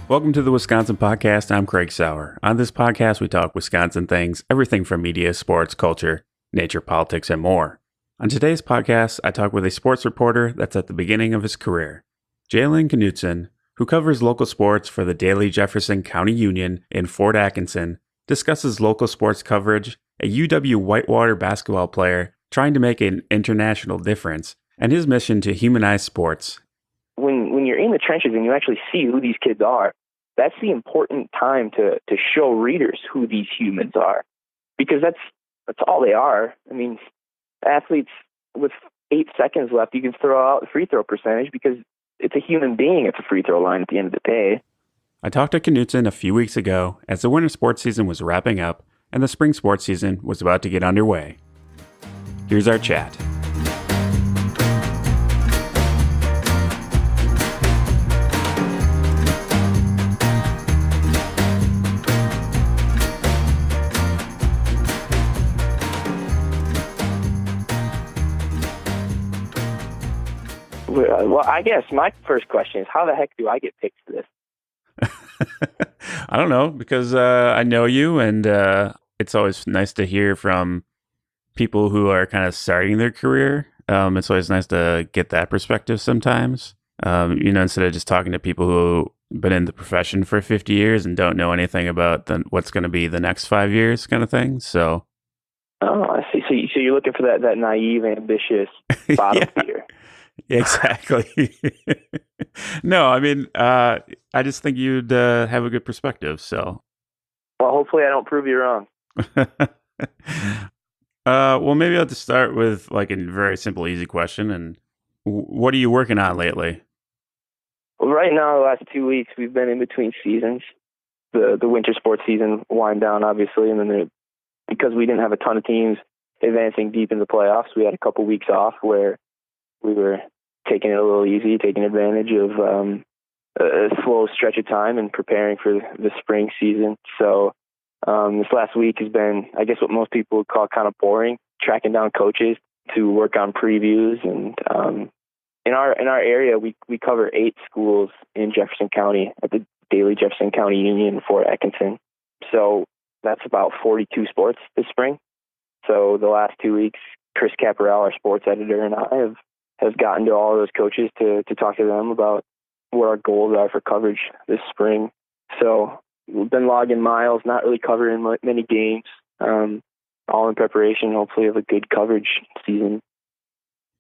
Welcome to the Wisconsin Podcast. I'm Craig Sauer. On this podcast, we talk Wisconsin things, everything from media, sports, culture, nature, politics, and more. On today's podcast, I talk with a sports reporter that's at the beginning of his career, Jalen Knuteson, who covers local sports for the Daily Jefferson County Union in Fort Atkinson, discusses local sports coverage, a UW-Whitewater basketball player trying to make an international difference, and his mission to humanize sports. When you're in the trenches and you actually see who these kids are, that's the important time to show readers who these humans are, because that's all they are. I mean, athletes with 8 seconds left, you can throw out the free throw percentage because it's a human being at the free throw line at the end of the day. I talked to Knuteson a few weeks ago as the winter sports season was wrapping up and the spring sports season was about to get underway. Here's our chat. Well, I guess my first question is, how the heck do I get picked for this? I don't know, because I know you, and it's always nice to hear from people who are kind of starting their career. It's always nice to get that perspective sometimes, instead of just talking to people who have been in the profession for 50 years and don't know anything about what's going to be the next 5 years kind of thing. So, oh, I see. So you're looking for that naive, ambitious bottom feeder. Exactly. No, I mean, I just think you'd have a good perspective. So, well, hopefully I don't prove you wrong. Well, maybe I'll just start with like a very simple, easy question. And what are you working on lately? Well, right now, the last 2 weeks, we've been in between seasons. The winter sports season wind down, obviously, and then because we didn't have a ton of teams advancing deep in the playoffs, we had a couple weeks off where we were taking it a little easy, taking advantage of a slow stretch of time and preparing for the spring season. So this last week has been, I guess, what most people would call kind of boring, tracking down coaches to work on previews. And in our area, we cover 8 schools in Jefferson County at the Daily Jefferson County Union in Fort Atkinson. So that's about 42 sports this spring. So the last 2 weeks, Chris Caparell, our sports editor, and I have gotten to all of those coaches to talk to them about what our goals are for coverage this spring. So we've been logging miles, not really covering many games, all in preparation, hopefully, of a good coverage season.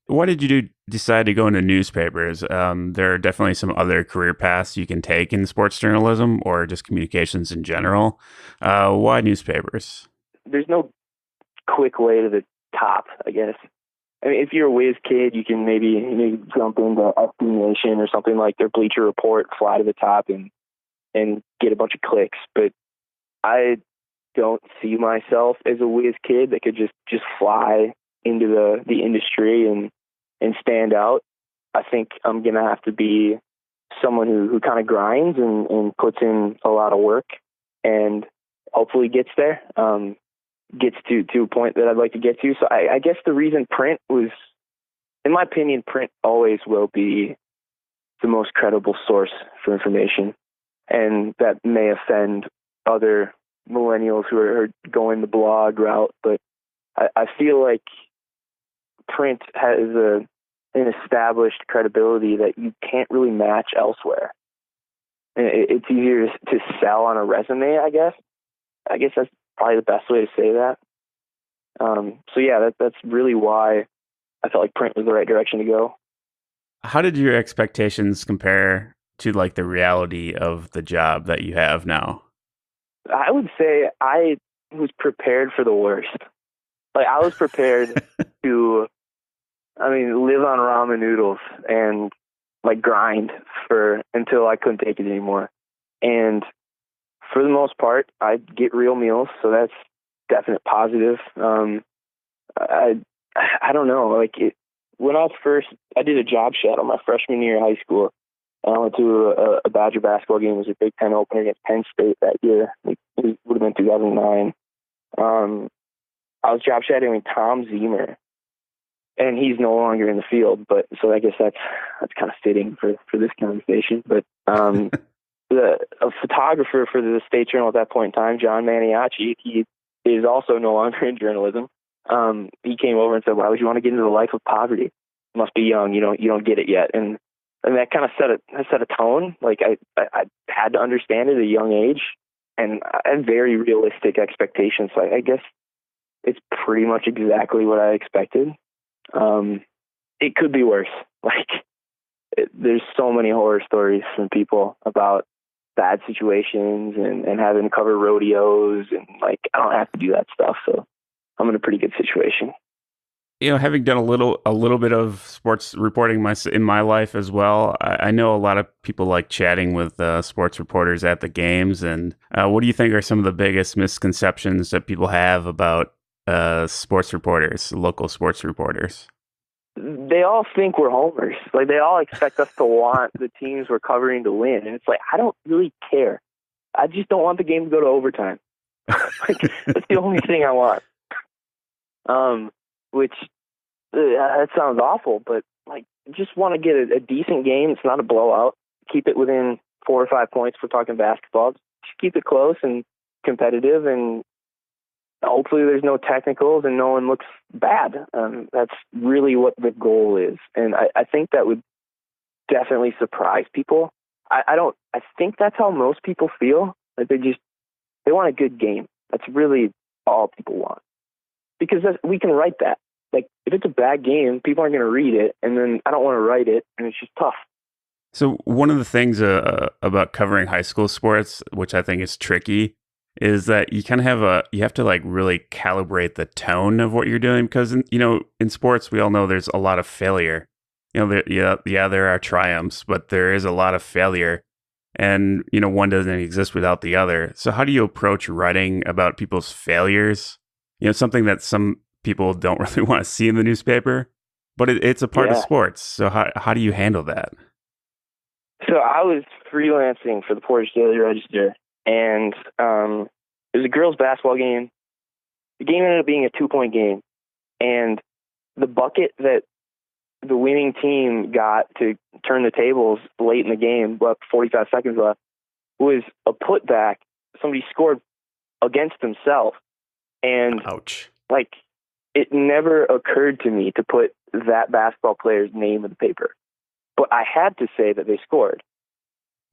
Why did you decide to go into newspapers? There are definitely some other career paths you can take in sports journalism or just communications in general. Why newspapers? There's no quick way to the top, I guess. I mean, if you're a whiz kid, you can maybe jump into SB Nation or something like their Bleacher Report, fly to the top and get a bunch of clicks. But I don't see myself as a whiz kid that could just fly into the industry and stand out. I think I'm going to have to be someone who kind of grinds and puts in a lot of work and hopefully gets there. Gets to a point that I'd like to get to. So I guess the reason print was, in my opinion, print always will be the most credible source for information. And that may offend other millennials who are going the blog route, but I feel like print has an established credibility that you can't really match elsewhere. And it's easier to sell on a resume, I guess. I guess that's probably the best way to say that. So yeah, that's really why I felt like print was the right direction to go. How did your expectations compare to like the reality of the job that you have now? I would say I was prepared for the worst. Like I was prepared to, live on ramen noodles and like grind until I couldn't take it anymore. And for the most part, I get real meals, so that's definite positive. I don't know, when I did a job shadow my freshman year of high school. I went to a Badger basketball game. It was a Big Ten opener against Penn State that year. It would have been 2009. I was job shadowing Tom Zemer, and he's no longer in the field. But so I guess that's kind of fitting for this conversation. But a photographer for the State Journal at that point in time, John Maniaci, he is also no longer in journalism. He came over and said, "Why would you want to get into the life of poverty? You must be young. You don't get it yet." And that kind of set a tone. Like I had to understand it at a young age, and I had very realistic expectations. So I guess it's pretty much exactly what I expected. It could be worse. There's so many horror stories from people about bad situations and having to cover rodeos, and I don't have to do that stuff. So I'm in a pretty good situation. Having done a little bit of sports reporting in my life as well, I know a lot of people like chatting with sports reporters at the games. And what do you think are some of the biggest misconceptions that people have about sports reporters, local sports reporters? They all think we're homers. They all expect us to want the teams we're covering to win. And it's I don't really care. I just don't want the game to go to overtime. That's the only thing I want. Which that sounds awful, but just want to get a decent game. It's not a blowout. Keep it within 4 or 5 points. If we're talking basketball, just keep it close and competitive, and hopefully there's no technicals and no one looks bad. That's really what the goal is, and I think that would definitely surprise people. I think that's how most people feel. They want a good game. That's really all people want, because we can write that. If it's a bad game, people aren't going to read it, and then I don't want to write it, and it's just tough. So one of the things about covering high school sports, which I think is tricky, is that you kind of you have to really calibrate the tone of what you're doing, because in sports we all know there's a lot of failure. There are triumphs, but there is a lot of failure, and one doesn't exist without the other. So how do you approach writing about people's failures? Something that some people don't really want to see in the newspaper, but it's a part of sports. So how do you handle that? So I was freelancing for the Portage Daily Register, and it was a girls' basketball game. The game ended up being a 2-point game, and the bucket that the winning team got to turn the tables late in the game, 45 seconds left, was a putback. Somebody scored against themselves, and ouch. It never occurred to me to put that basketball player's name in the paper, but I had to say that they scored.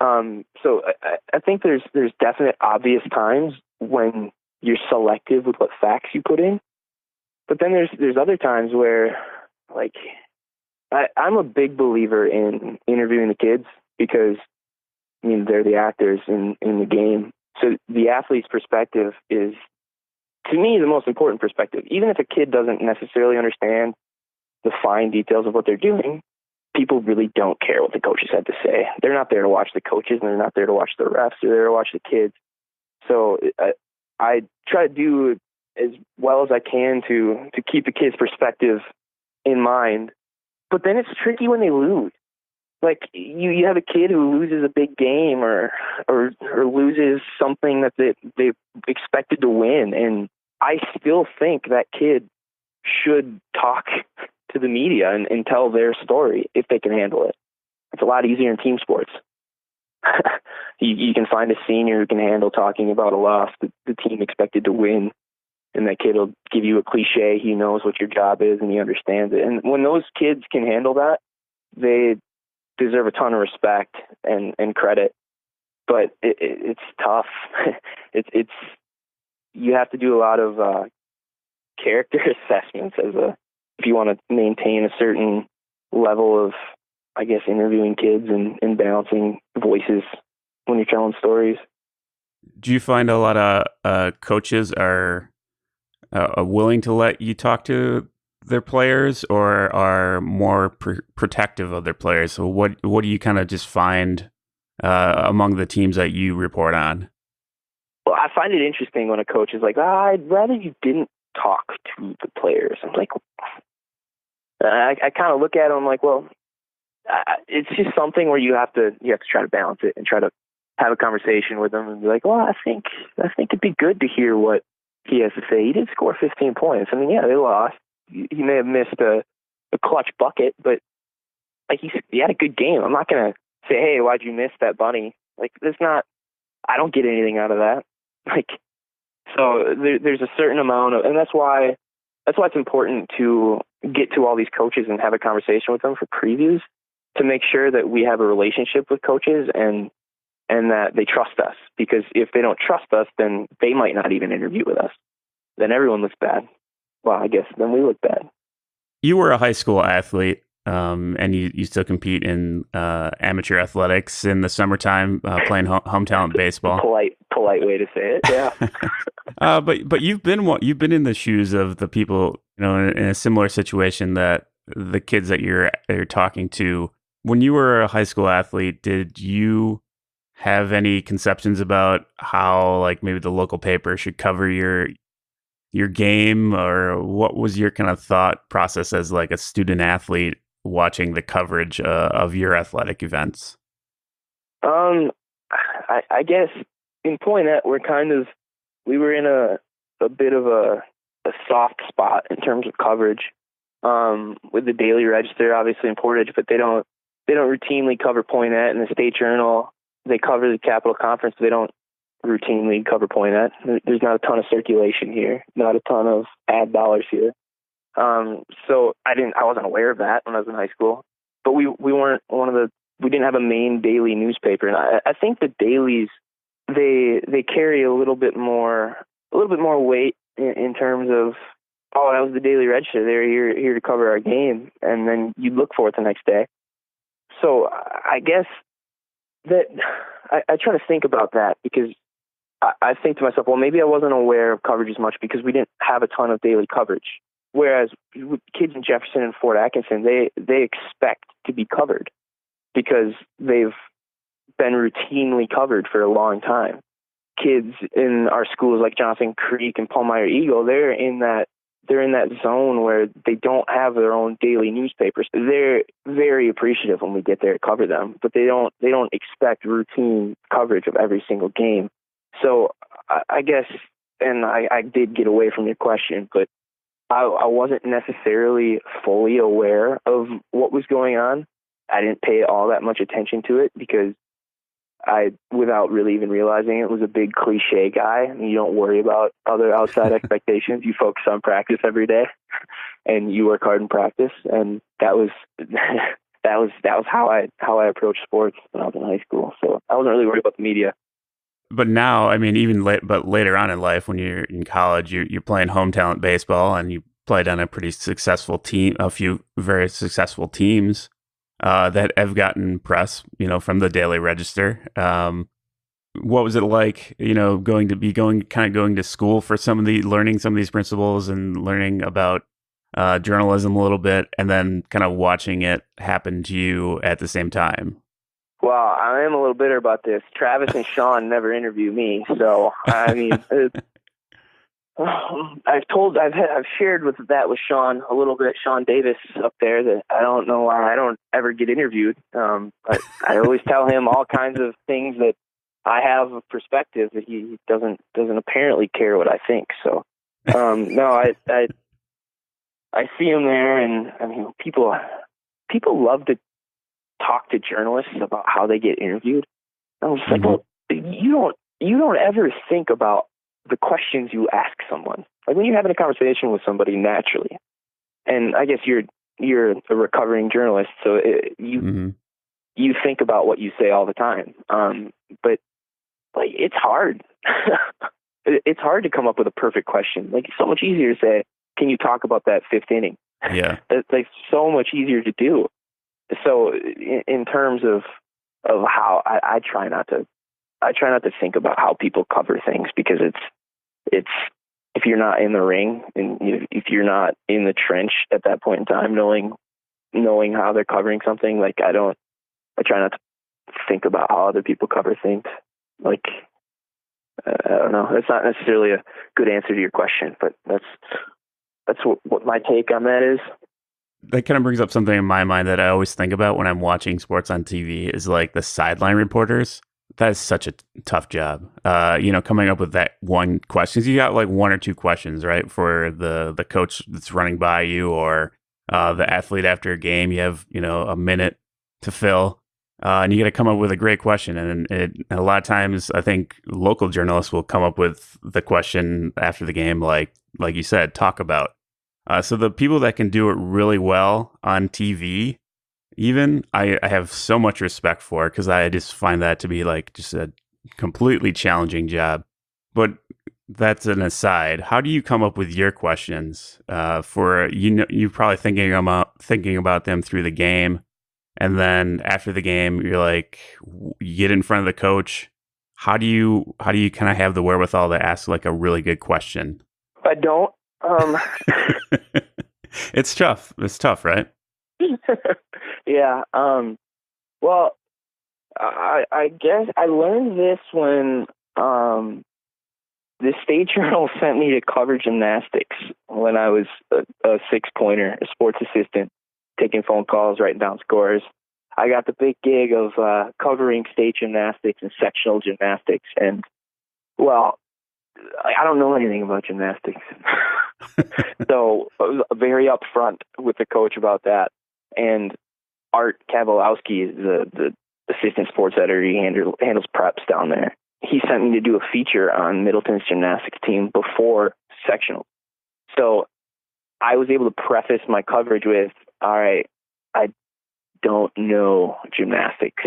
So I think there's definite obvious times when you're selective with what facts you put in, but then there's other times where I'm a big believer in interviewing the kids, because they're the actors in the game. So the athlete's perspective is, to me, the most important perspective. Even if a kid doesn't necessarily understand the fine details of what they're doing, people really don't care what the coaches had to say. They're not there to watch the coaches, and they're not there to watch the refs. They're there to watch the kids. So I try to do as well as I can to keep the kids' perspective in mind. But then it's tricky when they lose. You have a kid who loses a big game or loses something that they expected to win, and I still think that kid should talk to the media and tell their story if they can handle it. It's a lot easier in team sports. You can find a senior who can handle talking about a loss that the team expected to win, and that kid will give you a cliche. He knows what your job is and he understands it. And when those kids can handle that, they deserve a ton of respect and credit. But it's tough. It's you have to do a lot of character assessments if you want to maintain a certain level of, I guess, interviewing kids and balancing voices when you're telling stories. Do you find a lot of coaches are willing to let you talk to their players, or are more protective of their players? So what do you kind of just find among the teams that you report on? Well, I find it interesting when a coach is like, I'd rather you didn't talk to the players. I'm like, I kind of look at them like, well, it's just something where you have to try to balance it and try to have a conversation with them and be like, well, I think it'd be good to hear what he has to say. He did score 15 points. I mean, yeah, they lost. He may have missed a clutch bucket, but he had a good game. I'm not going to say, hey, why'd you miss that bunny Like, that's not, I don't get anything out of that. Like, so there's a certain amount of, and that's why it's important to get to all these coaches and have a conversation with them for previews, to make sure that we have a relationship with coaches and that they trust us. Because if they don't trust us, then they might not even interview with us. Then everyone looks bad. Well, I guess then we look bad. You were a high school athlete, and you still compete in amateur athletics in the summertime, playing home talent baseball. Polite way to say it, yeah. But you've been in the shoes of the people, in a similar situation that the kids that you're talking to. When you were a high school athlete, did you have any conceptions about how, like, maybe the local paper should cover your game, or what was your kind of thought process as like a student athlete watching the coverage of your athletic events? I guess in Poynette, we were in a bit of a soft spot in terms of coverage, with the Daily Register, obviously in Portage, but they don't routinely cover Poynette. In the State Journal, they cover the Capital Conference, but they don't routinely cover Poynette. There's not a ton of circulation here, not a ton of ad dollars here. So I wasn't aware of that when I was in high school, but we weren't we didn't have a main daily newspaper. And I think the dailies, they carry a little bit more weight in terms of, oh, that was the Daily Register. They're here to cover our game. And then you look for it the next day. So I guess that I try to think about that, because I think to myself, well, maybe I wasn't aware of coverage as much because we didn't have a ton of daily coverage. Whereas kids in Jefferson and Fort Atkinson, they expect to be covered because they've been routinely covered for a long time. Kids in our schools like Johnson Creek and Palmyra Eagle, they're in that zone where they don't have their own daily newspapers. They're very appreciative when we get there to cover them, but they don't expect routine coverage of every single game. So I guess, and I did get away from your question, but I wasn't necessarily fully aware of what was going on. I didn't pay all that much attention to it because without really even realizing it, was a big cliche guy. And you don't worry about other outside expectations. You focus on practice every day and you work hard in practice. And that was how I approached sports when I was in high school. So I wasn't really worried about the media. But now, I mean, but later on in life, when you're in college, you're playing home talent baseball, and you played on a pretty successful team, a few very successful teams that have gotten press, from the Daily Register. What was it like, going to school for learning some of these principles and learning about journalism a little bit, and then kind of watching it happen to you at the same time? Well, I am a little bitter about this. Travis and Sean never interview me, so I mean, I've shared with Sean a little bit. Sean Davis up there, that I don't know why I don't ever get interviewed. But I always tell him all kinds of things that I have a perspective that he doesn't apparently care what I think. So no, I see him there, and I mean, people love to talk to journalists about how they get interviewed. I was like, well, you don't ever think about the questions you ask someone. Like when you're having a conversation with somebody naturally, and I guess you're a recovering journalist, so you think about what you say all the time. But like, it's hard. It's hard to come up with a perfect question. Like, it's so much easier to say, "Can you talk about that fifth inning?" Yeah, that's like so much easier to do. So in terms of how I try not to think about how people cover things, because it's if you're not in the ring and if you're not in the trench at that point in time, knowing how they're covering something, like I try not to think about how other people cover things. Like, I don't know. That's not necessarily a good answer to your question, but that's what my take on that is. That kind of brings up something in my mind that I always think about when I'm watching sports on TV, is like the sideline reporters. That is such a tough job. Coming up with that one question. You got like one or two questions, right? For the coach that's running by you, or the athlete after a game. You have, a minute to fill. and you got to come up with a great question. And a lot of times, I think local journalists will come up with the question after the game, like you said, talk about. So the people that can do it really well on TV, even I have so much respect for, because I just find that to be like just a completely challenging job. But that's an aside. How do you come up with your questions for you're probably thinking about them through the game, and then after the game you're like you get in front of the coach. How do you kind of have the wherewithal to ask like a really good question? I don't. It's tough. It's tough, right? Yeah. Well, I guess I learned this when the State Journal sent me to cover gymnastics when I was a six-pointer, a sports assistant, taking phone calls, writing down scores. I got the big gig of covering state gymnastics and sectional gymnastics. And, well, I don't know anything about gymnastics. So I was very upfront with the coach about that. And Art Kavalowski is the assistant sports editor. He handles preps down there. He sent me to do a feature on Middleton's gymnastics team before sectional. So I was able to preface my coverage with, all right, I don't know gymnastics.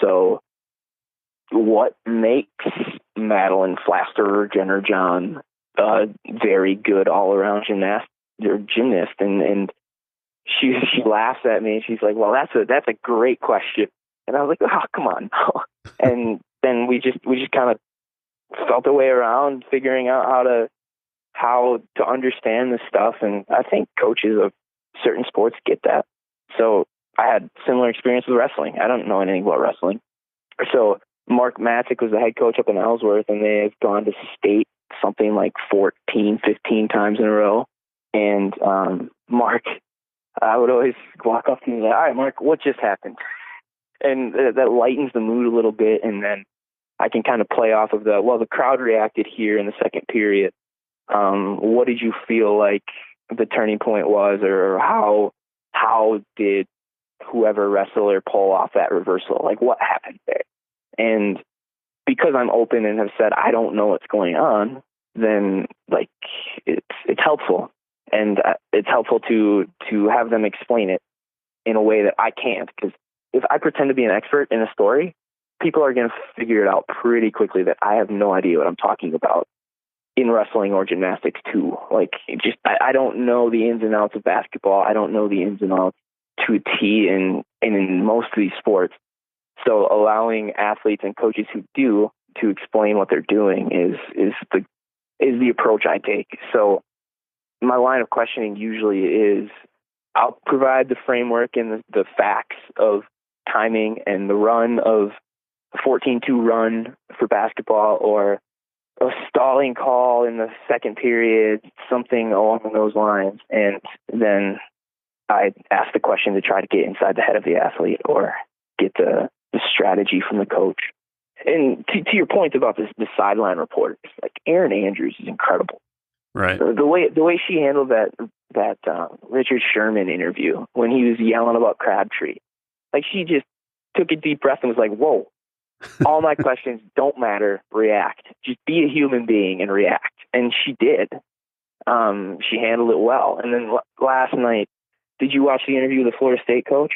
So what makes Madeline Flaster Jenner John a very good all-around gymnast? And she laughs at me and she's like, well, that's a great question. And I was like, oh, come on. And then we just kind of felt our way around figuring out how to understand this stuff. And I think coaches of certain sports get that. So I had similar experience with wrestling. I don't know anything about wrestling. So Mark Matzik was the head coach up in Ellsworth, and they have gone to state something like 14, 15 times in a row. And Mark, I would always walk up to him and say, all right, Mark, what just happened? And that lightens the mood a little bit, and then I can kind of play off of the crowd reacted here in the second period. What did you feel like the turning point was, or how did whoever wrestler pull off that reversal? Like, what happened there? And because I'm open and have said I don't know what's going on, then like it's helpful, and it's helpful to have them explain it in a way that I can't. Because if I pretend to be an expert in a story, people are going to figure it out pretty quickly that I have no idea what I'm talking about in wrestling or gymnastics too. Like, I don't know the ins and outs of basketball. I don't know the ins and outs to a T in most of these sports. So allowing athletes and coaches who do to explain what they're doing is the approach I take. So my line of questioning usually is I'll provide the framework and the facts of timing and the run of a 14-2 run for basketball, or a stalling call in the second period, something along those lines. And then I ask the question to try to get inside the head of the athlete or get the strategy from the coach. And to your point about the sideline reporters, like Erin Andrews is incredible. Right. The way she handled that Richard Sherman interview when he was yelling about Crabtree, like she just took a deep breath and was like, whoa, all my questions don't matter. React. Just be a human being and react. And she did. She handled it well. And then last night, did you watch the interview with the Florida State coach?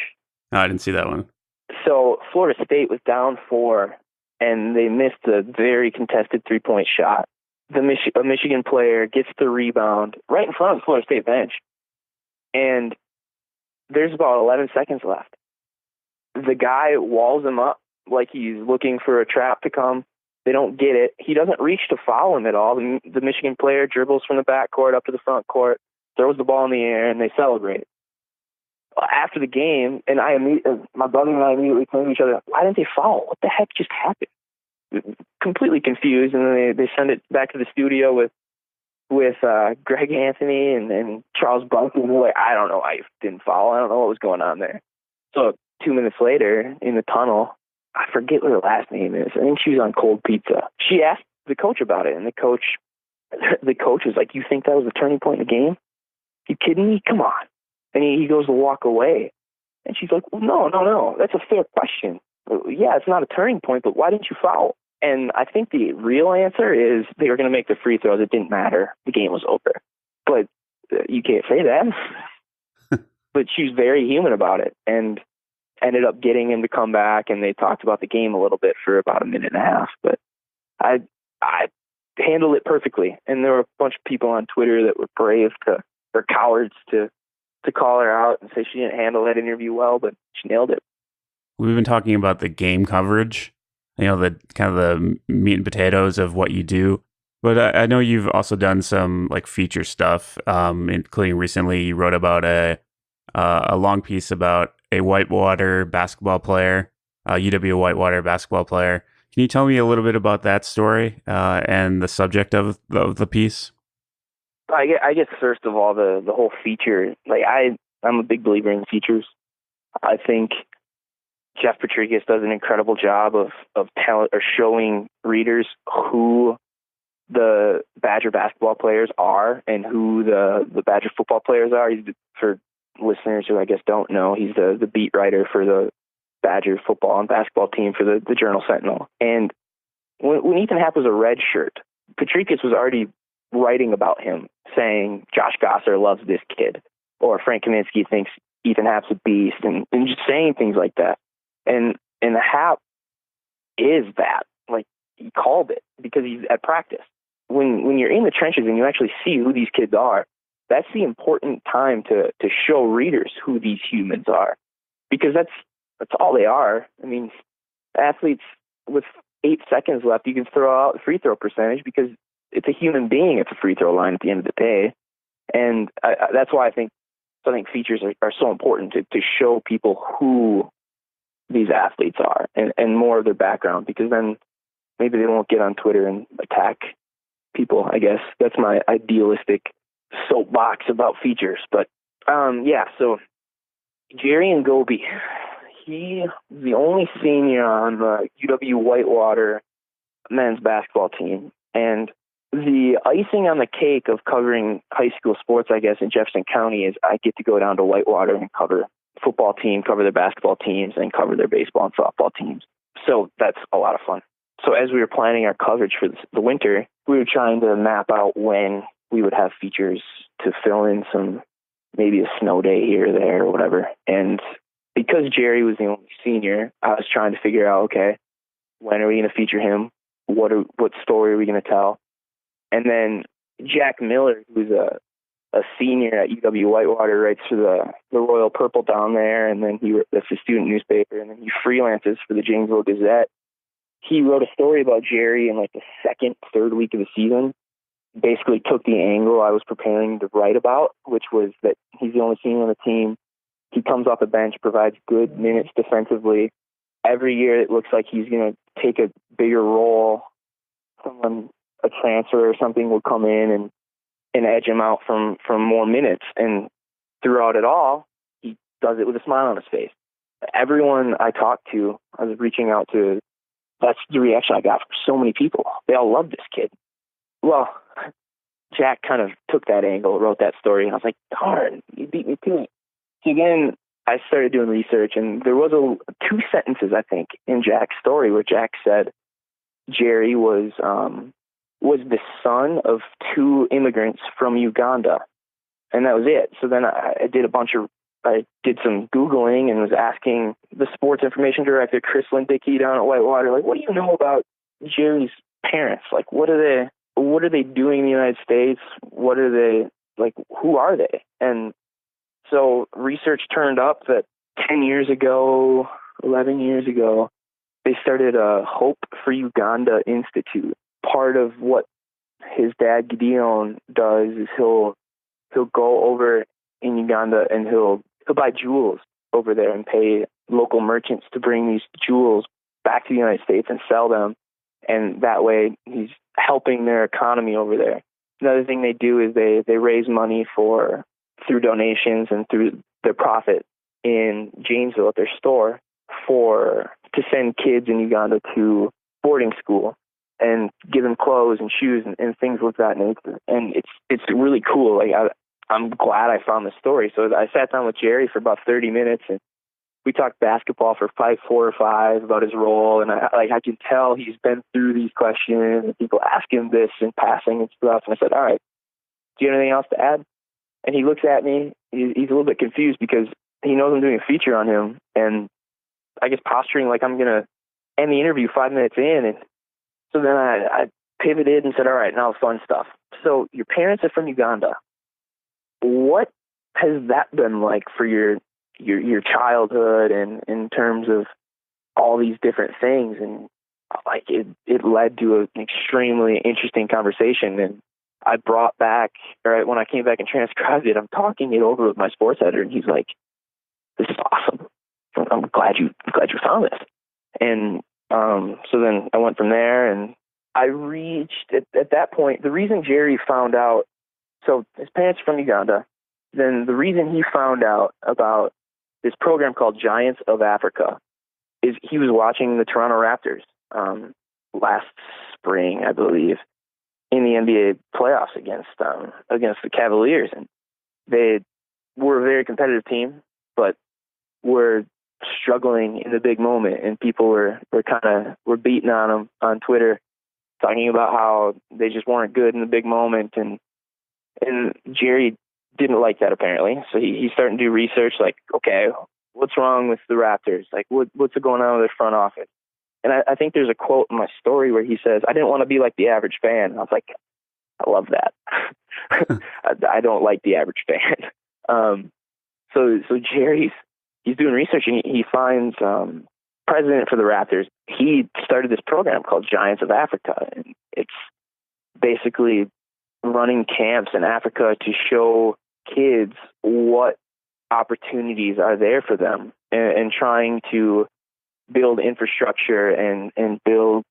No, I didn't see that one. So Florida State was down 4, and they missed a very contested 3-point shot. A Michigan player gets the rebound right in front of the Florida State bench, and there's about 11 seconds left. The guy walls him up like he's looking for a trap to come. They don't get it. He doesn't reach to foul him at all. The Michigan player dribbles from the backcourt up to the front court, throws the ball in the air, and they celebrate. After the game, and my brother and I immediately turned to each other, why didn't they foul? What the heck just happened? Completely confused, and then they send it back to the studio with Greg Anthony and Charles Bunky, and they're like, I don't know why you didn't foul. I don't know what was going on there. So 2 minutes later, in the tunnel, I forget what her last name is. I think she was on Cold Pizza. She asked the coach about it, and the coach was like, you think that was the turning point in the game? You kidding me? Come on. And he goes to walk away. And she's like, well, no, that's a fair question. Yeah, it's not a turning point, but why didn't you foul? And I think the real answer is they were going to make the free throws. It didn't matter. The game was over. But you can't say that. But she's very human about it and ended up getting him to come back, and they talked about the game a little bit for about a minute and a half. But I handled it perfectly. And there were a bunch of people on Twitter that were brave or cowards to call her out and say she didn't handle that interview well, but she nailed it. We've been talking about the game coverage, the kind of the meat and potatoes of what you do. But I know you've also done some like feature stuff, including recently you wrote about a long piece about a Whitewater basketball player, UW-Whitewater basketball player. Can you tell me a little bit about that story and the subject of the piece? I guess first of all, the whole feature, like I'm a big believer in features. I think Jeff Patricus does an incredible job of talent or showing readers who the Badger basketball players are and who the Badger football players are. For listeners who I guess don't know, he's the beat writer for the Badger football and basketball team for the Journal Sentinel. And when Ethan Happ was a red shirt, Patricus was already writing about him, saying Josh Gosser loves this kid, or Frank Kaminsky thinks Ethan Happ's a beast, and just saying things like that. And Happ is that. Like, he called it because he's at practice. When you're in the trenches and you actually see who these kids are, that's the important time to show readers who these humans are, because that's all they are. I mean, athletes with 8 seconds left, you can throw out the free throw percentage because it's a human being at the free throw line at the end of the day. And that's why I think features are so important to show people who these athletes are and more of their background, because then maybe they won't get on Twitter and attack people. I guess that's my idealistic soapbox about features. But so Jerry Ngobi, he was the only senior on the UW-Whitewater men's basketball team. And the icing on the cake of covering high school sports, I guess, in Jefferson County is I get to go down to Whitewater and cover football team, cover their basketball teams, and cover their baseball and softball teams. So that's a lot of fun. So as we were planning our coverage for the winter, we were trying to map out when we would have features to fill in some, maybe a snow day here or there or whatever. And because Jerry was the only senior, I was trying to figure out, okay, when are we going to feature him? What story are we going to tell? And then Jack Miller, who's a senior at UW-Whitewater, writes for the Royal Purple down there, and then that's a student newspaper, and then he freelances for the Janesville Gazette. He wrote a story about Jerry in like the third week of the season. Basically took the angle I was preparing to write about, which was that he's the only senior on the team. He comes off the bench, provides good minutes defensively. Every year it looks like he's going to take a bigger role. A transfer or something will come in and edge him out from more minutes. And throughout it all, he does it with a smile on his face. Everyone I talked to, I was reaching out to, that's the reaction I got from so many people. They all love this kid. Well, Jack kind of took that angle, wrote that story, and I was like, darn, you beat me to it. So again, I started doing research, and there was 2 sentences, I think, in Jack's story where Jack said Jerry was the son of 2 immigrants from Uganda, and that was it. So then I did some Googling and was asking the sports information director, Chris Lindicki, down at Whitewater, like, what do you know about Jerry's parents? Like, what are they doing in the United States? What are they, like, who are they? And so research turned up that 11 years ago, they started a Hope for Uganda Institute. Part of what his dad Gideon does is he'll go over in Uganda and he'll buy jewels over there and pay local merchants to bring these jewels back to the United States and sell them. And that way he's helping their economy over there. Another thing they do is they raise money through donations and through their profit in Janesville at their store to send kids in Uganda to boarding school and give them clothes and shoes and things of that nature. And it's really cool. Like I'm glad I found the story. So I sat down with Jerry for about 30 minutes and we talked basketball for probably 4 or 5 about his role, and I can tell he's been through these questions, and people ask him this in passing and stuff. And I said, all right, do you have anything else to add? And he looks at me. He's a little bit confused because he knows I'm doing a feature on him, and I guess posturing like I'm going to end the interview 5 minutes in. And so then I pivoted and said, all right, now fun stuff. So your parents are from Uganda. What has that been like for your childhood and in terms of all these different things? And like it led to an extremely interesting conversation. And I brought back, or when I came back and transcribed it, I'm talking it over with my sports editor, and he's like, this is awesome. I'm glad you found this. And so then I went from there, and I reached at that point, the reason Jerry found out, so his parents are from Uganda, then the reason he found out about this program called Giants of Africa is he was watching the Toronto Raptors last spring, I believe, in the NBA playoffs against the Cavaliers. And they were a very competitive team, but were struggling in the big moment, and people were beating on them on Twitter, talking about how they just weren't good in the big moment. And Jerry didn't like that, apparently. So he's starting to do research, like, okay, what's wrong with the Raptors? Like, what's going on with their front office? And I think there's a quote in my story where he says, I didn't want to be like the average fan. And I was like, I love that. I don't like the average fan. So he's doing research, and he finds president for the Raptors. He started this program called Giants of Africa, and it's basically running camps in Africa to show kids what opportunities are there for them, and trying to build infrastructure and build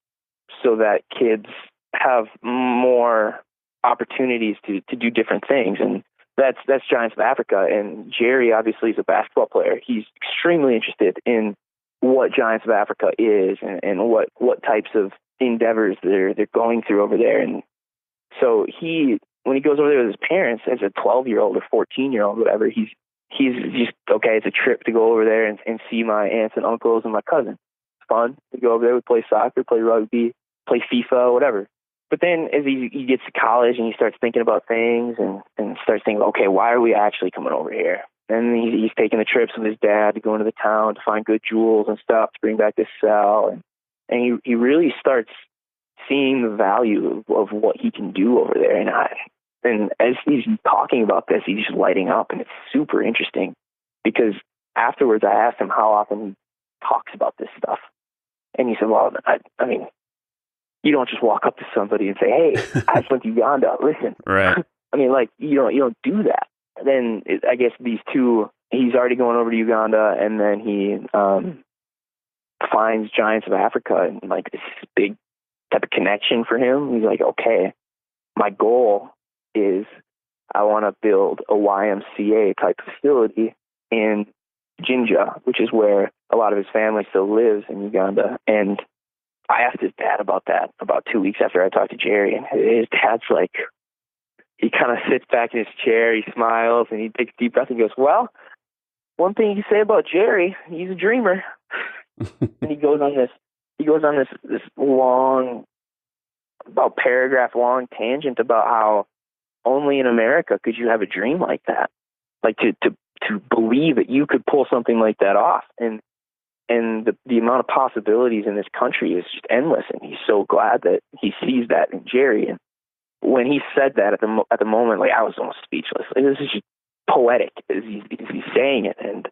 so that kids have more opportunities to do different things. And that's Giants of Africa. And Jerry obviously is a basketball player. He's extremely interested in what Giants of Africa is and what types of endeavors they're going through over there. And so when he goes over there with his parents as a 12-year-old or 14-year-old, whatever, he's just, okay, it's a trip to go over there and see my aunts and uncles and my cousin. It's fun to go over there. We play soccer, play rugby, play FIFA, whatever. But then as he gets to college and he starts thinking about things and starts thinking, okay, why are we actually coming over here? And he's taking the trips with his dad to go into the town to find good jewels and stuff to bring back to sell. And he really starts seeing the value of what he can do over there. And as he's talking about this, he's just lighting up, and it's super interesting because afterwards I asked him how often he talks about this stuff. And he said, well, I mean, you don't just walk up to somebody and say, hey, I just went to Uganda. Listen. Right. I mean, like, you don't do that. Then I guess these two, he's already going over to Uganda, and then he finds Giants of Africa, and like this big type of connection for him. He's like, okay, my goal is I want to build a YMCA type facility in Jinja, which is where a lot of his family still lives in Uganda. And I asked his dad about that about 2 weeks after I talked to Jerry, and his dad's like, he kind of sits back in his chair, he smiles, and he takes a deep breath and goes, well, one thing you can say about Jerry, he's a dreamer. And he goes on this long, about paragraph long tangent about how only in America could you have a dream like that, like to believe that you could pull something like that off. And the amount of possibilities in this country is just endless. And he's so glad that he sees that in Jerry. And when he said that at the moment, like, I was almost speechless. Like, this is just poetic as he's saying it. And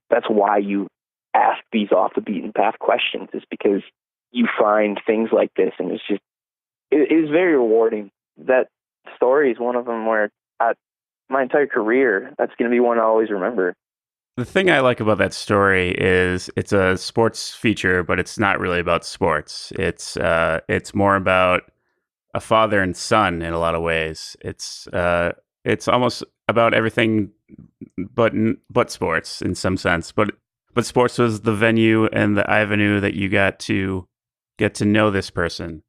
that's why you ask these off the beaten path questions, is because you find things like this. And it's just, it is very rewarding. That story is one of them where my entire career, that's going to be one I always remember. The thing I like about that story is it's a sports feature, but it's not really about sports. It's more about a father and son in a lot of ways. It's almost about everything but sports in some sense. But sports was the venue and the avenue that you got to get to know this person.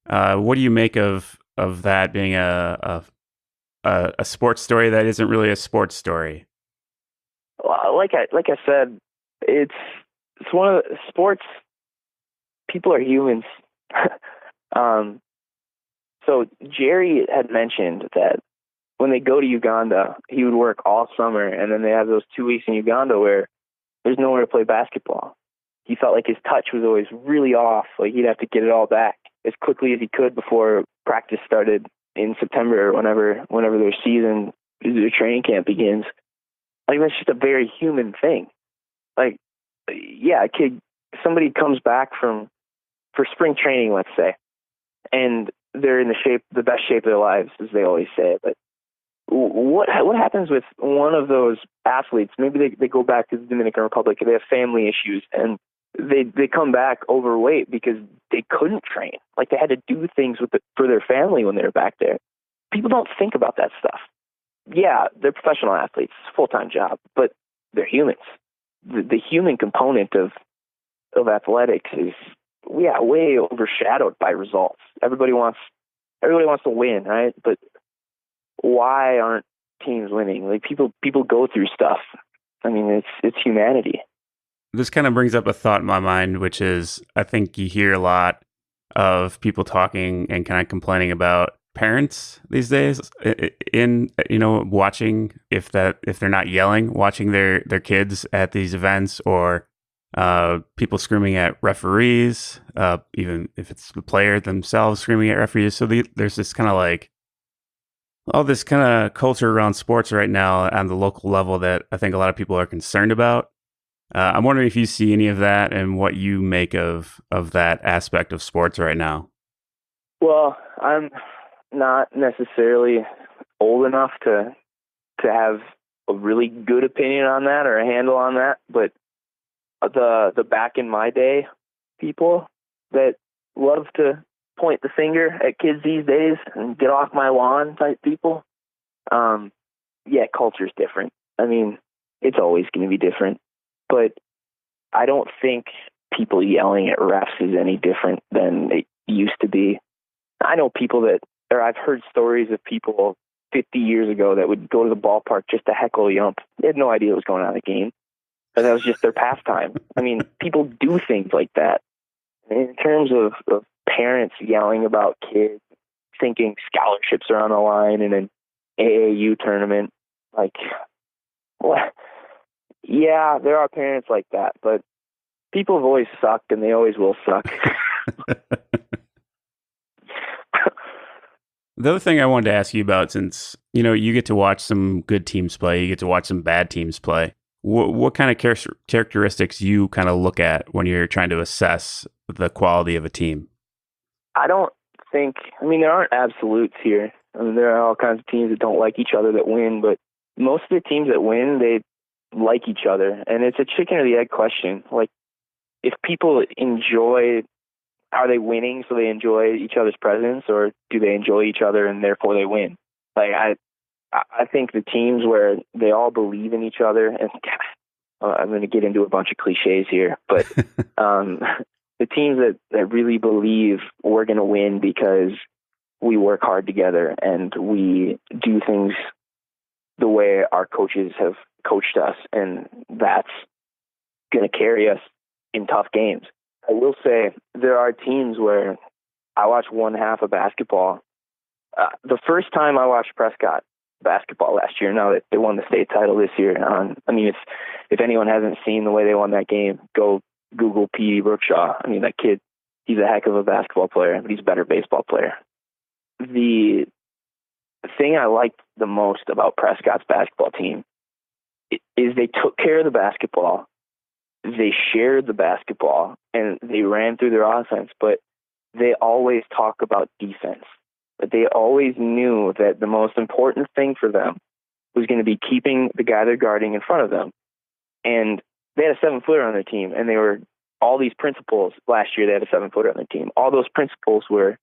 What do you make of that being a sports story that isn't really a sports story? Well, like I said, It's one of the sports. People are humans. um, so Jerry had mentioned that when they go to Uganda, he would work all summer, and then they have those 2 weeks in Uganda where there's nowhere to play basketball. He felt like his touch was always really off. Like he'd have to get it all back as quickly as he could before practice started in September or whenever their season, their training camp begins. Like that's just a very human thing. Like, yeah, a kid, somebody comes back for spring training, let's say, and they're in the best shape of their lives, as they always say. But what happens with one of those athletes? Maybe they go back to the Dominican Republic and they have family issues, and they come back overweight because they couldn't train. Like they had to do things for their family when they were back there. People don't think about that stuff. Yeah, they're professional athletes, full-time job, but they're humans. The human component of athletics is way overshadowed by results. Everybody wants to win, right? But why aren't teams winning? Like people go through stuff. I mean, it's humanity. This kind of brings up a thought in my mind, which is I think you hear a lot of people talking and kind of complaining about parents these days in watching if they're not yelling, watching their kids at these events, or people screaming at referees, even if it's the player themselves screaming at referees. So there's this kind of like all this kind of culture around sports right now on the local level that I think a lot of people are concerned about. I'm wondering if you see any of that and what you make of that aspect of sports right now. Well, I'm not necessarily old enough to have a really good opinion on that or a handle on that, but the back in my day people that love to point the finger at kids these days and get off my lawn type people, yeah, culture's different. I mean, it's always going to be different, but I don't think people yelling at refs is any different than it used to be. I know I've heard stories of people 50 years ago that would go to the ballpark just to heckle a ump. They had no idea what was going on in the game, but that was just their pastime. I mean, people do things like that. In terms of parents yelling about kids, thinking scholarships are on the line in an AAU tournament, like, what? Yeah, there are parents like that, but people have always sucked and they always will suck. The other thing I wanted to ask you about, since you get to watch some good teams play, you get to watch some bad teams play, what kind of characteristics you kind of look at when you're trying to assess the quality of a team? There aren't absolutes here. I mean, there are all kinds of teams that don't like each other that win, but most of the teams that win, they like each other. And it's a chicken or the egg question. Like, if people are they winning so they enjoy each other's presence, or do they enjoy each other and therefore they win? Like, I think the teams where they all believe in each other, and I'm going to get into a bunch of cliches here, but the teams that really believe we're going to win because we work hard together and we do things the way our coaches have coached us, and that's going to carry us in tough games. I will say there are teams where I watched one half of basketball. The first time I watched Prescott basketball last year, now that they won the state title this year, if anyone hasn't seen the way they won that game, go Google P.D. Brookshaw. I mean, that kid, he's a heck of a basketball player, but he's a better baseball player. The thing I liked the most about Prescott's basketball team is they took care of the basketball, they shared the basketball, and they ran through their offense, but they always talk about defense. But they always knew that the most important thing for them was going to be keeping the guy they're guarding in front of them. And they had a 7-footer on their team, and they were all these principles. Last year, they had a 7-footer on their team. All those principles were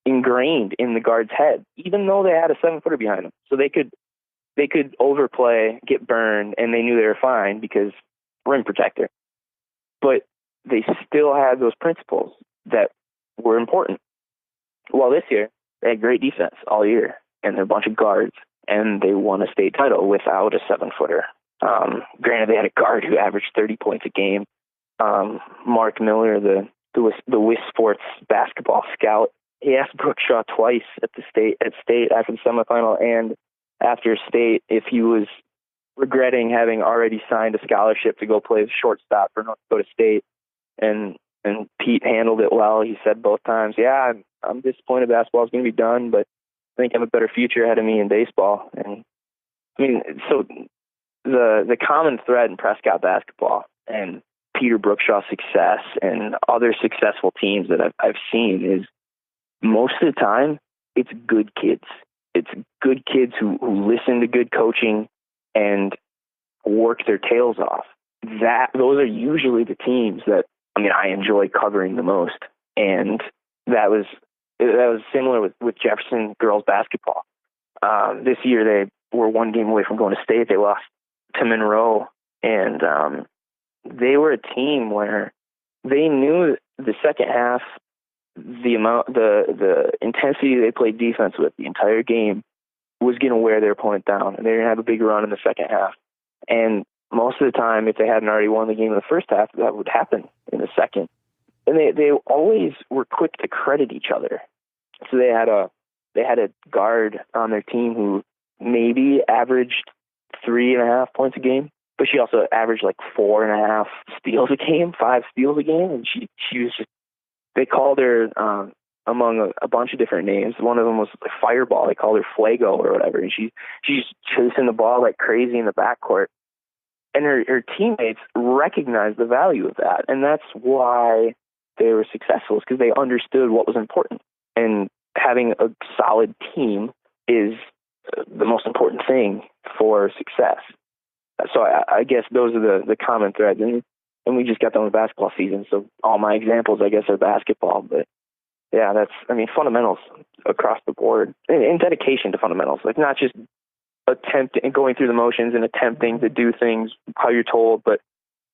ingrained in the guard's head, even though they had a 7-footer behind them. So they could overplay, get burned, and they knew they were fine because rim protector. But they still had those principles that were important. Well, this year, they had great defense all year, and they're a bunch of guards, and they won a state title without a 7-footer. Granted, they had a guard who averaged 30 points a game. Mark Miller, the WIS Sports basketball scout, he asked Brookshaw twice at state after the semifinal and after state if he was regretting having already signed a scholarship to go play the shortstop for North Dakota State. And Pete handled it well. He said both times, yeah, I'm disappointed basketball's going to be done, but I think I have a better future ahead of me in baseball. And I mean, so the common thread in Prescott basketball and Peter Brookshaw's success and other successful teams that I've seen is most of the time it's good kids. It's good kids who listen to good coaching and work their tails off. Those are usually the teams that I enjoy covering the most. And that was similar with Jefferson girls basketball. This year they were one game away from going to state. They lost to Monroe, and they were a team where they knew the second half, the intensity they played defense with the entire game was going to wear their opponent down, and they're going to have a big run in the second half. And most of the time, if they hadn't already won the game in the first half, that would happen in the second. And they always were quick to credit each other. So they had a guard on their team who maybe averaged 3.5 points a game, but she also averaged like 4.5 steals a game, 5 steals a game, and she was just. They called her among a bunch of different names. One of them was like Fireball. They called her Flago or whatever, and she's chasing the ball like crazy in the backcourt. And her teammates recognized the value of that, and that's why they were successful, is because they understood what was important. And having a solid team is the most important thing for success. So I guess those are the common threads. And we just got done with basketball season, so all my examples, I guess, are basketball. But yeah, fundamentals across the board, and dedication to fundamentals, like not just going through the motions and attempting to do things how you're told, but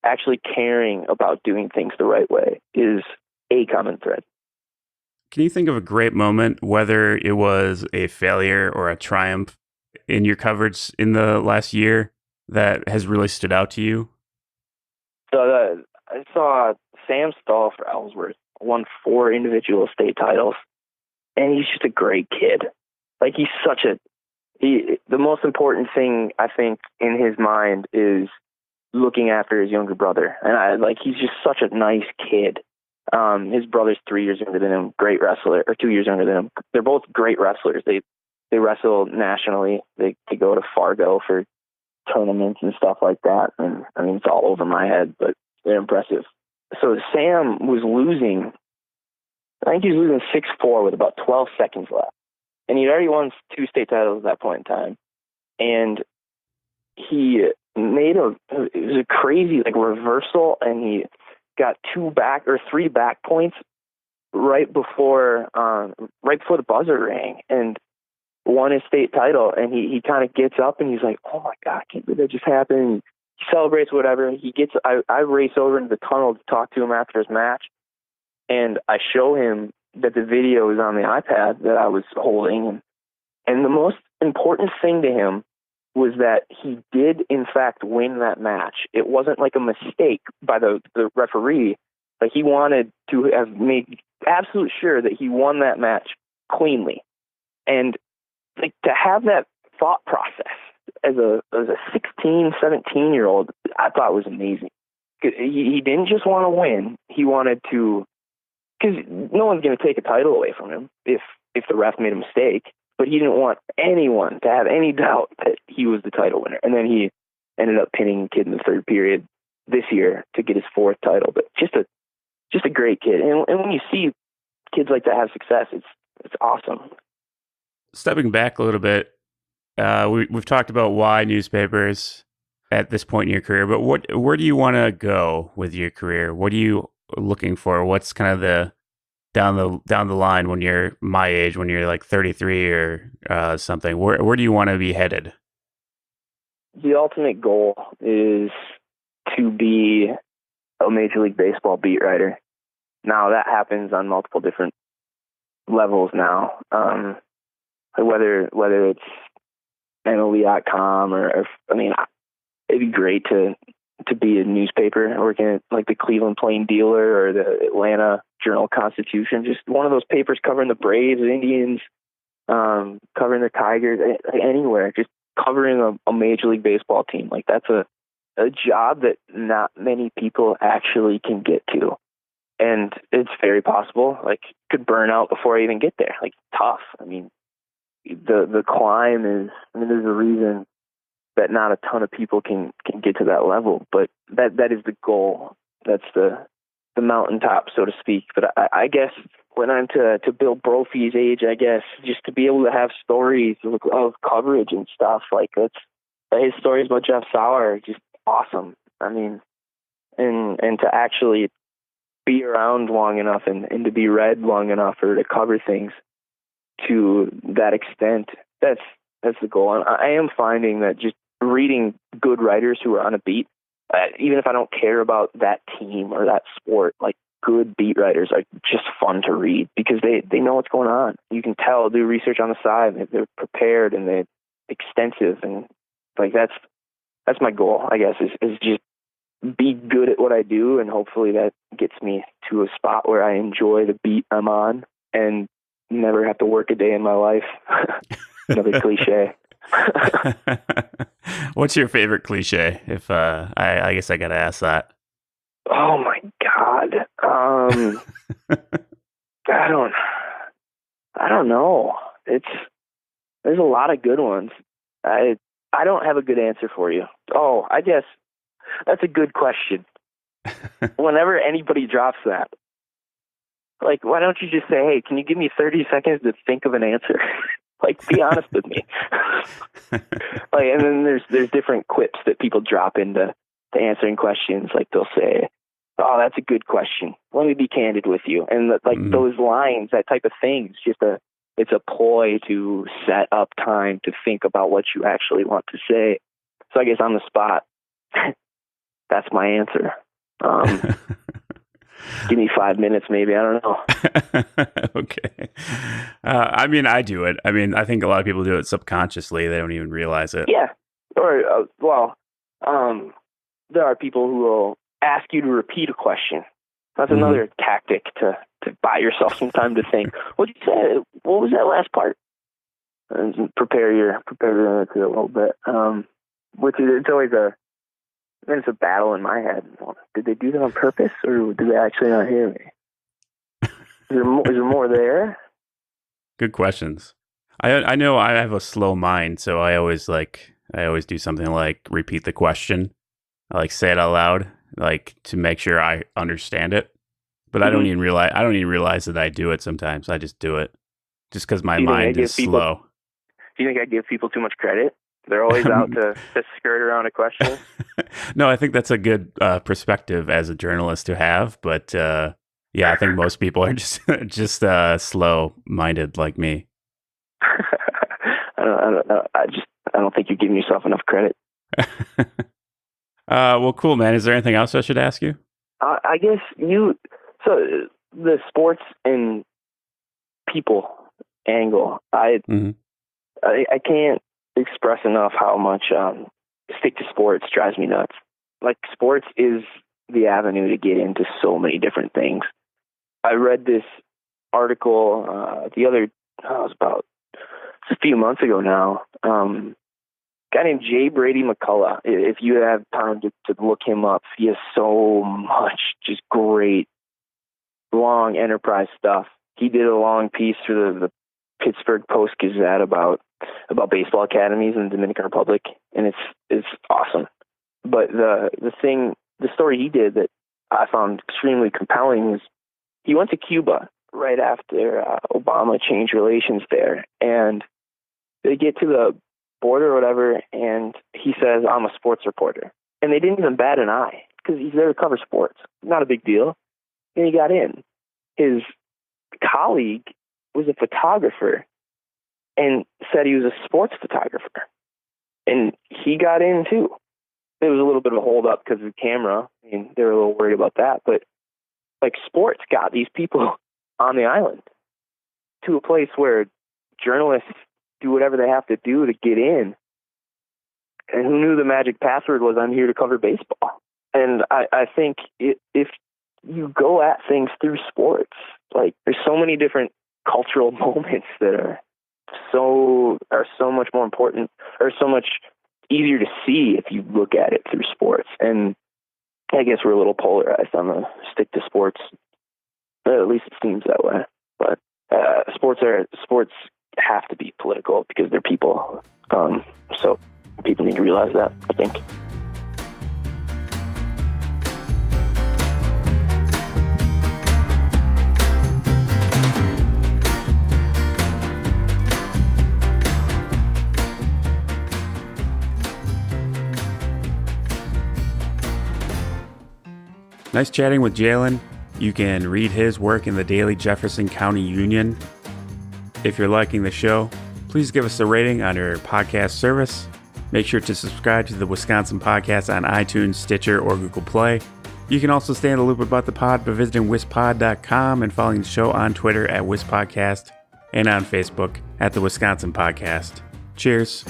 actually caring about doing things the right way is a common thread. Can you think of a great moment, whether it was a failure or a triumph in your coverage in the last year that has really stood out to you? So I saw Sam Stahl for Ellsworth won 4 individual state titles, and he's just a great kid. Like the most important thing I think in his mind is looking after his younger brother, and he's just such a nice kid. His brother's 3 years younger than him, great wrestler, or 2 years younger than him. They're both great wrestlers. They wrestle nationally. They go to Fargo for tournaments and stuff like that. And it's all over my head, but they're impressive. So Sam was losing. I think he was losing 6-4 with about 12 seconds left. And he'd already won 2 state titles at that point in time. And he made it was a crazy reversal, and he got 3 back points right before the buzzer rang and won his state title. And he kind of gets up and he's like, oh my God, I can't believe that just happened. He celebrates whatever. I race over into the tunnel to talk to him after his match, and I show him that the video is on the iPad that I was holding. And the most important thing to him was that he did, in fact, win that match. It wasn't like a mistake by the referee. He wanted to have made absolute sure that he won that match cleanly. And to have that thought process as a 16, 17-year-old, I thought was amazing. He didn't just want to win. He wanted to, because no one's going to take a title away from him if the ref made a mistake. But he didn't want anyone to have any doubt that he was the title winner. And then he ended up pinning a kid in the third period this year to get his 4th title. But just a great kid. And when you see kids like that have success, it's awesome. Stepping back a little bit, we've talked about why newspapers at this point in your career, but where do you want to go with your career? What are you looking for? What's kind of the down the line when you're my age, when you're like 33 or something? Where do you want to be headed? The ultimate goal is to be a Major League Baseball beat writer. Now that happens on multiple different levels now. Whether it's MLB.com or it'd be great to be a newspaper working at like the Cleveland Plain Dealer or the Atlanta Journal-Constitution, just one of those papers covering the Braves, Indians, covering the Tigers, anywhere, just covering a Major League Baseball team. Like that's a job that not many people actually can get to. And it's very possible, like could burn out before I even get there. Like tough. I mean, the climb is, there's a reason that not a ton of people can get to that level, but that is the goal. That's the mountaintop, so to speak. But I guess when I'm to Bill Brophy's age, I guess just to be able to have stories of coverage and stuff, like his stories about Jeff Sauer are just awesome. I mean, and to actually be around long enough and to be read long enough or to cover things to that extent, that's the goal. And I am finding that just reading good writers who are on a beat, even if I don't care about that team or that sport, like good beat writers are just fun to read because they know what's going on. You can tell, do research on the side, they're prepared and they're extensive, and like that's my goal, I guess, is just be good at what I do, and hopefully that gets me to a spot where I enjoy the beat I'm on and never have to work a day in my life. Another cliche. What's your favorite cliche? If I guess I gotta ask that. Oh my God. I don't know. There's a lot of good ones. I don't have a good answer for you. Oh, I guess that's a good question. Whenever anybody drops that, like, why don't you just say, hey, can you give me 30 seconds to think of an answer? Like, be honest with me. Like, and then there's different quips that people drop into answering questions. Like, they'll say, oh, that's a good question. Let me be candid with you. And those lines, that type of thing, it's a ploy to set up time to think about what you actually want to say. So I guess on the spot, that's my answer. Give me 5 minutes, maybe. I don't know. Okay. I mean, I do it. I mean, I think a lot of people do it subconsciously. They don't even realize it. Yeah. Or, there are people who will ask you to repeat a question. That's another tactic to buy yourself some time to think. What'd you say? What was that last part? And prepare your answer a little bit. Which is, it's always it's a battle in my head. Did they do that on purpose, or did they actually not hear me? Is there more there? Good questions. I know I have a slow mind, so I always do something like repeat the question. I like say it out loud, like to make sure I understand it. But I don't even realize that I do it sometimes. I just do it just because my mind is slow. Do you think I give people too much credit? They're always out to skirt around a question. No, I think that's a good perspective as a journalist to have. But yeah, I think most people are just slow-minded like me. I don't think you're giving yourself enough credit. Well, cool, man. Is there anything else I should ask you? I guess so the sports and people angle, I can't express enough how much stick to sports drives me nuts. Like, sports is the avenue to get into so many different things. I read this article it's a few months ago now. Guy named J. Brady McCullough. If you have time to look him up, he has so much just great long enterprise stuff. He did a long piece for the Pittsburgh Post-Gazette about baseball academies in the Dominican Republic, and it's awesome. But the story he did that I found extremely compelling is he went to Cuba right after Obama changed relations there, and they get to the border or whatever, and he says, I'm a sports reporter. And they didn't even bat an eye because he's there to cover sports. Not a big deal. And he got in. His colleague was a photographer and said he was a sports photographer. And he got in too. There was a little bit of a hold up because of the camera. I mean, they were a little worried about that. But like, sports got these people on the island to a place where journalists do whatever they have to do to get in. And who knew the magic password was "I'm here to cover baseball"? And I think if you go at things through sports, like there's so many different cultural moments that are so much more important, or so much easier to see if you look at it through sports. And I guess we're a little polarized on the stick to sports. At least it seems that way. But sports have to be political because they're people. So people need to realize that, I think. Nice chatting with Jalen. You can read his work in the Daily Jefferson County Union. If you're liking the show, please give us a rating on your podcast service. Make sure to subscribe to the Wisconsin Podcast on iTunes, Stitcher, or Google Play. You can also stay in the loop about the pod by visiting wispod.com and following the show on Twitter at wispodcast and on Facebook at the Wisconsin Podcast. Cheers.